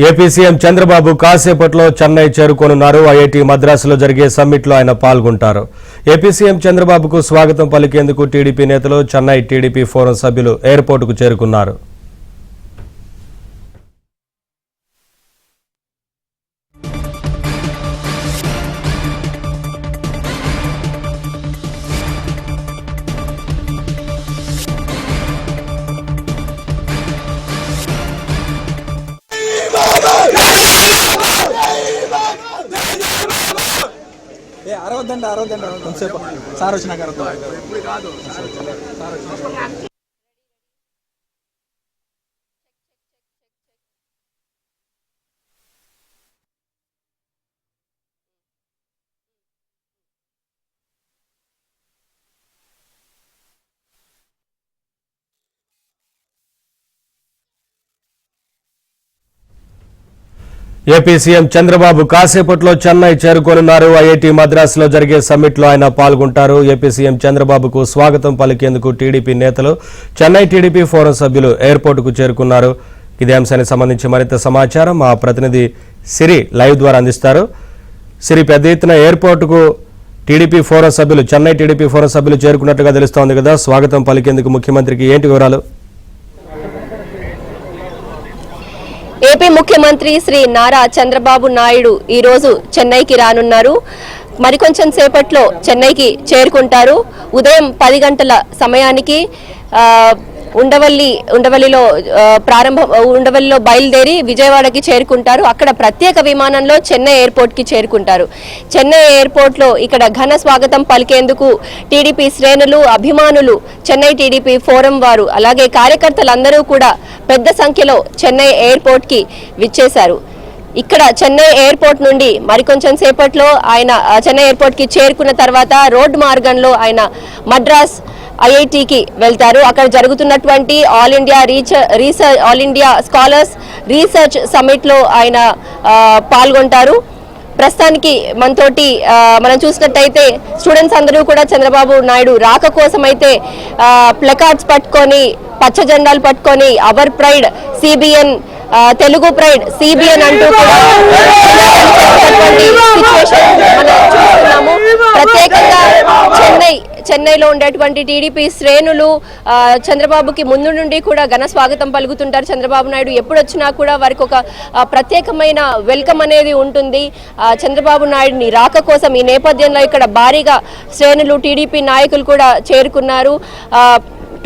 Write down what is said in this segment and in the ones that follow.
AP CM Chandrababu కాసేపట్లో Chennai చేరుకోనున్నారు. IIT మద్రాసులో జరిగే సమ్మిట్లో ఆయన పాల్గొంటారు. ఏపీ సీఎం చంద్రబాబుకు స్వాగతం పలికేందుకు టీడీపీ నేతలు చెన్నై టీడీపీ ఫోరం సభ్యులు ఎయిర్పోర్టుకు చేరుకున్నారు. అరవద్దండి కొంతసేపు సార్ వచ్చినాక ఏపీ సీఎం చంద్రబాబు కాసేపట్లో చెన్నై చేరుకోనున్నారు. ఐఐటి మద్రాసులో జరిగే సమ్మిట్లో ఆయన పాల్గొంటారు. ఏపీ సీఎం చంద్రబాబుకు స్వాగతం పలికేందుకు టీడీపీ నేతలు చెన్నై టీడీపీ ఫోరం సభ్యులు ఎయిర్పోర్టుకు చేరుకున్నారు. ఇదే అంశానికి సంబంధించి మరింత సమాచారం మా ప్రతినిధి సిరి లైవ్ ద్వారా అందిస్తారు. సిరి, పెద్ద ఎత్తున ఎయిర్పోర్టుకు టీడీపీ ఫోరం సభ్యులు చెన్నై టీడీపీ ఫోరం సభ్యులు చేరుకున్నట్లుగా తెలుస్తోంది కదా, స్వాగతం పలికేందుకు ముఖ్యమంత్రికి ఏంటి వివరాలు? ఏపీ ముఖ్యమంత్రి శ్రీ నారా చంద్రబాబు నాయుడు ఈ రోజు చెన్నైకి రానున్నారు. మరికొంచెం సేపట్లో చెన్నైకి ఉదయం 10 గంటల సమయానికి ఉండవల్లిలో బయలుదేరి విజయవాడకి చేరుకుంటారు. అక్కడ ప్రత్యేక విమానంలో చెన్నై ఎయిర్పోర్ట్ కి చేరుకుంటారు. చెన్నై ఎయిర్పోర్ట్ లో ఇక్కడ ఘన స్వాగతం పలికేందుకు టీడీపీ శ్రేణులు, అభిమానులు, చెన్నై టీడీపీ ఫోరం వారు, అలాగే కార్యకర్తలందరూ కూడా పెద్ద సంఖ్యలో చెన్నై ఎయిర్పోర్ట్ కి విచ్చేశారు. ఇక్కడ చెన్నై ఎయిర్పోర్ట్ నుండి మరికొంచెం సేపట్లో ఆయన చెన్నై ఎయిర్పోర్ట్ కి చేరుకున్న తర్వాత రోడ్డు మార్గంలో ఆయన మద్రాస్ ఐఐటికి వెళ్తారు. అక్కడ జరుగుతున్నటువంటి all India scholars research summit లో ఆయన పాల్గొంటారు. ప్రస్తుతానికి మనతోటి మనం చూసినట్టయితే స్టూడెంట్స్ అందరూ కూడా చంద్రబాబు నాయుడు రాక కోసం అయితే ప్లకార్డ్స్ పట్టుకొని, పచ్చ జెండాలు పట్టుకొని hour pride CBN, Telugu pride CBN అంటూ కూడా మనం చూస్తున్నాము. ప్రత్యేకంగా చెన్నైలో ఉండేటువంటి టీడీపీ శ్రేణులు చంద్రబాబుకి ముందు నుండి కూడా ఘన స్వాగతం పలుకుతుంటారు. చంద్రబాబు నాయుడు ఎప్పుడు వచ్చినా కూడా వారికి ఒక ప్రత్యేకమైన వెల్కమ్ అనేది ఉంటుంది. చంద్రబాబు నాయుడిని రాక కోసం ఈ నేపథ్యంలో ఇక్కడ భారీగా శ్రేణులు, టీడీపీ నాయకులు కూడా చేరుకున్నారు.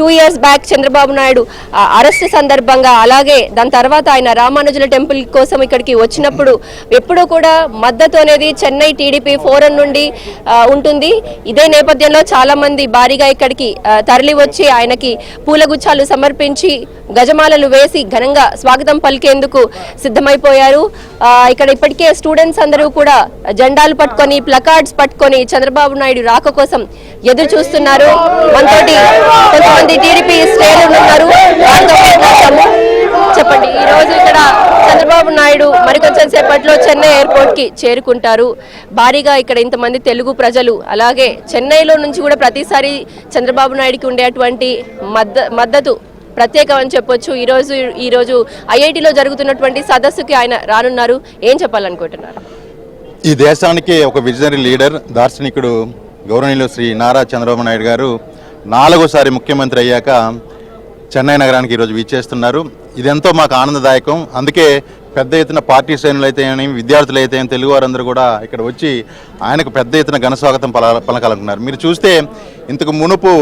2 years back Chandrababu Naidu arrest సందర్భంగా, అలాగే దాని తర్వాత ఆయన రామానుజుల టెంపుల్ కోసం ఇక్కడికి వచ్చినప్పుడు ఎప్పుడూ కూడా మద్దతు అనేది చెన్నై టీడీపీ ఫోరం నుండి ఉంటుంది. ఇదే నేపథ్యంలో చాలా మంది భారీగా ఇక్కడికి తరలి వచ్చి ఆయనకి పూలగుచ్చాలు సమర్పించి, గజమాలలు వేసి ఘనంగా స్వాగతం పలికేందుకు సిద్ధమైపోయారు. ఇక్కడ ఇప్పటికే స్టూడెంట్స్ అందరూ కూడా జెండాలు పట్టుకొని, ప్లకార్డ్స్ పట్టుకొని చంద్రబాబు నాయుడు రాక కోసం ఎదురు చూస్తున్నారు. మనతోటి కొంతమంది టీడీపీ శ్రేణులు ఉన్నారు. చెప్పండి, ఈ రోజు ఇక్కడ చంద్రబాబు నాయుడు మరికొంచెం సేపట్లో చెన్నై ఎయిర్పోర్ట్ కి చేరుకుంటారు. భారీగా ఇక్కడ ఇంతమంది తెలుగు ప్రజలు, అలాగే చెన్నైలో నుంచి కూడా ప్రతిసారి చంద్రబాబు నాయుడుకి ఉండేటువంటి మద్దతు ప్రత్యేకం అని చెప్పొచ్చు. ఈరోజు ఐఐటిలో జరుగుతున్నటువంటి సదస్సుకి ఆయన రానున్నారు. ఏం చెప్పాలనుకుంటున్నారు? ఈ దేశానికి ఒక విజనరీ లీడర్, దార్శనికుడు గౌరవనీయులు శ్రీ నారా చంద్రబాబు నాయుడు గారు 4వసారి ముఖ్యమంత్రి అయ్యాక చెన్నై నగరానికి ఈరోజు విచ్చేస్తున్నారు. ఇదెంతో మాకు ఆనందదాయకం. అందుకే పెద్ద ఎత్తున పార్టీ శ్రేణులు అయితే, విద్యార్థులు అయితే, తెలుగు వారందరూ కూడా ఇక్కడ వచ్చి ఆయనకు పెద్ద ఎత్తున ఘనస్వాగతం పలకాలనుకున్నారు. మీరు చూస్తే ఇంతకు మునుపు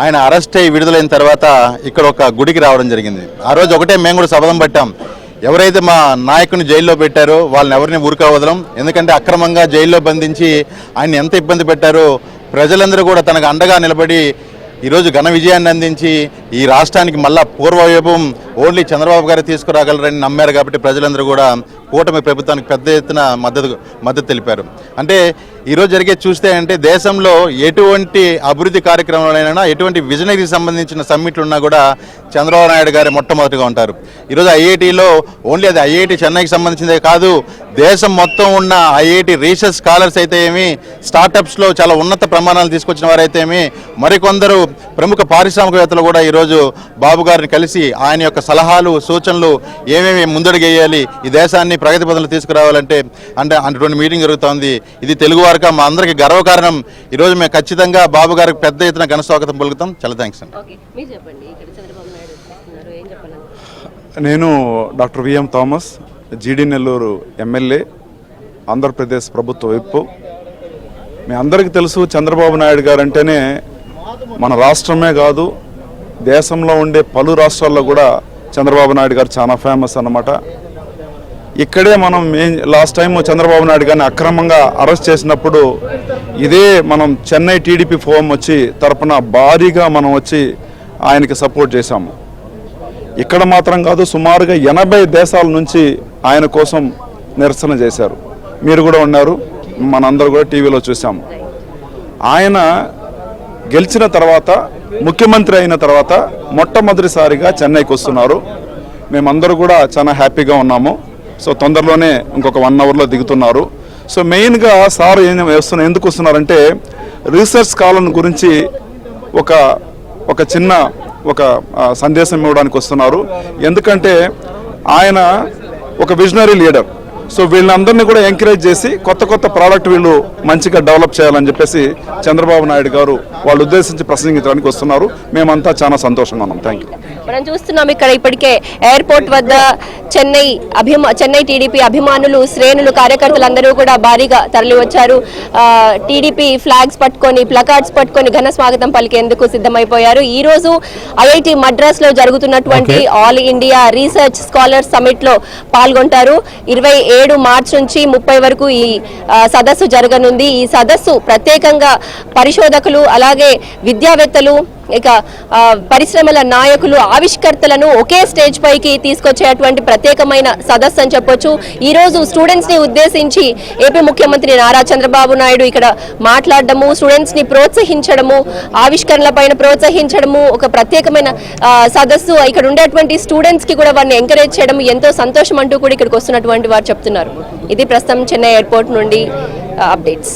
ఆయన అరెస్ట్ అయ్యి విడుదలైన తర్వాత ఇక్కడ ఒక గుడికి రావడం జరిగింది. ఆ రోజు ఒకటే మేము కూడా శపథం పట్టాం, ఎవరైతే మా నాయకుని జైల్లో పెట్టారో వాళ్ళని ఎవరిని ఊరుకా వదలం. ఎందుకంటే అక్రమంగా జైల్లో బంధించి ఆయన ఎంత ఇబ్బంది పెట్టారో ప్రజలందరూ కూడా తనకు అండగా నిలబడి ఈరోజు ఘన విజయాన్ని అందించి ఈ రాష్ట్రానికి మళ్ళా పూర్వవైభవం ఓన్లీ చంద్రబాబు గారు తీసుకురాగలరని నమ్మారు. కాబట్టి ప్రజలందరూ కూడా కూటమి ప్రభుత్వానికి పెద్ద ఎత్తున మద్దతు తెలిపారు. అంటే ఈరోజు జరిగే చూస్తే అంటే దేశంలో ఎటువంటి అభివృద్ధి కార్యక్రమాలైనా, ఎటువంటి విజనరీకి సంబంధించిన సమ్మిట్లు ఉన్నా కూడా చంద్రబాబు నాయుడు గారు మొట్టమొదటిగా ఉంటారు. ఈరోజు ఐఐటిలో ఓన్లీ అది ఐఐటి చెన్నైకి సంబంధించిందే కాదు, దేశం మొత్తం ఉన్న ఐఐటి రీసెర్చ్ స్కాలర్స్ అయితే ఏమి, స్టార్టప్స్లో చాలా ఉన్నత ప్రమాణాలు తీసుకొచ్చిన వారైతే ఏమి, మరికొందరు ప్రముఖ పారిశ్రామికవేత్తలు కూడా ఈరోజు ఈరోజు బాబు గారిని కలిసి ఆయన యొక్క సలహాలు సూచనలు ఏమేమి ముందడుగేయాలి, ఈ దేశాన్ని ప్రగతి పథంలో తీసుకురావాలంటే అటువంటి మీటింగ్ జరుగుతోంది. ఇది తెలుగు వారిగా మా అందరికీ గర్వకారణం. ఈరోజు మేము ఖచ్చితంగా బాబు గారికి పెద్ద ఎత్తున ఘన స్వాగతం పలుకుతాం. చాలా థ్యాంక్స్ అండి. నేను డాక్టర్ విఎం థామస్, జీడి నెల్లూరు ఎమ్మెల్యే, ఆంధ్రప్రదేశ్ ప్రభుత్వ విప్. మీ అందరికీ తెలుసు, చంద్రబాబు నాయుడు గారు అంటేనే మన రాష్ట్రమే కాదు, దేశంలో ఉండే పలు రాష్ట్రాల్లో కూడా చంద్రబాబు నాయుడు గారు చాలా ఫేమస్ అన్నమాట. ఇక్కడే మనం లాస్ట్ టైం చంద్రబాబు నాయుడు గారిని అక్రమంగా అరెస్ట్ చేసినప్పుడు ఇదే మనం చెన్నై టీడీపీ ఫోరం వచ్చి తరపున భారీగా మనం వచ్చి ఆయనకి సపోర్ట్ చేశాము. ఇక్కడ మాత్రం కాదు, సుమారుగా 80 దేశాల నుంచి ఆయన కోసం నిరసన చేశారు. మీరు కూడా ఉన్నారు, మనందరూ కూడా టీవీలో చూసాము. ఆయన గెలిచిన తర్వాత, ముఖ్యమంత్రి అయిన తర్వాత మొట్టమొదటిసారిగా చెన్నైకి వస్తున్నారు. మేమందరూ కూడా చాలా హ్యాపీగా ఉన్నాము. సో తొందరలోనే ఇంకొక 1 అవర్లో దిగుతున్నారు. సో మెయిన్గా సార్ ఎందుకు వస్తున్నారంటే రీసెర్చ్ స్కాలర్ గురించి ఒక చిన్న సందేశం ఇవ్వడానికి వస్తున్నారు. ఎందుకంటే ఆయన ఒక విజనరీ లీడర్. సో వీళ్ళందరినీ కూడా ఎంకరేజ్ చేసి కొత్త ప్రోడక్ట్ వీళ్ళు మంచిగా డెవలప్ చేయాలని చెప్పేసి చంద్రబాబు నాయుడు గారు వాళ్ళు ఉద్దేశించి ప్రసంగించడానికి వస్తున్నారు. మేమంతా చాలా సంతోషంగా ఉన్నాం. Thank you. మనం చూస్తున్నాం ఇక్కడ ఇప్పటికే ఎయిర్పోర్ట్ వద్ద చెన్నై టీడీపీ అభిమానులు, శ్రేణులు, కార్యకర్తలందరూ కూడా భారీగా తరలి వచ్చారు. టీడీపీ ఫ్లాగ్స్ పట్టుకొని, ప్లకార్డ్స్ పట్టుకొని ఘన స్వాగతం పలికేందుకు సిద్ధమైపోయారు. ఈ రోజు ఐఐటి మద్రాస్ లో జరుగుతున్నటువంటి all India research scholars summit లో పాల్గొంటారు. 27 మార్చి నుంచి 30 వరకు ఈ సదస్సు జరగనుంది. ఈ సదస్సు ప్రత్యేకంగా పరిశోధకులు, అలాగే విద్యావేత్తలు, ఇక పరిశ్రమల నాయకులు, ఆవిష్కర్తలను ఒకే స్టేజ్ పైకి తీసుకొచ్చేటువంటి ప్రత్యేకమైన సదస్సు అని చెప్పొచ్చు. ఈ రోజు స్టూడెంట్స్ ని ఉద్దేశించి ఏపీ ముఖ్యమంత్రి నారా చంద్రబాబు నాయుడు ఇక్కడ మాట్లాడడము, స్టూడెంట్స్ ని ప్రోత్సహించడము, ఆవిష్కరణల పైన ప్రోత్సహించడము, ఒక ప్రత్యేకమైన సదస్సు. ఇక్కడ ఉండేటువంటి స్టూడెంట్స్ కి కూడా వారిని ఎంకరేజ్ చేయడం ఎంతో సంతోషం అంటూ కూడా ఇక్కడికి వస్తున్నటువంటి వారు చెప్తున్నారు. ఇది ప్రస్తుతం చెన్నై ఎయిర్పోర్ట్ నుండి అప్డేట్స్.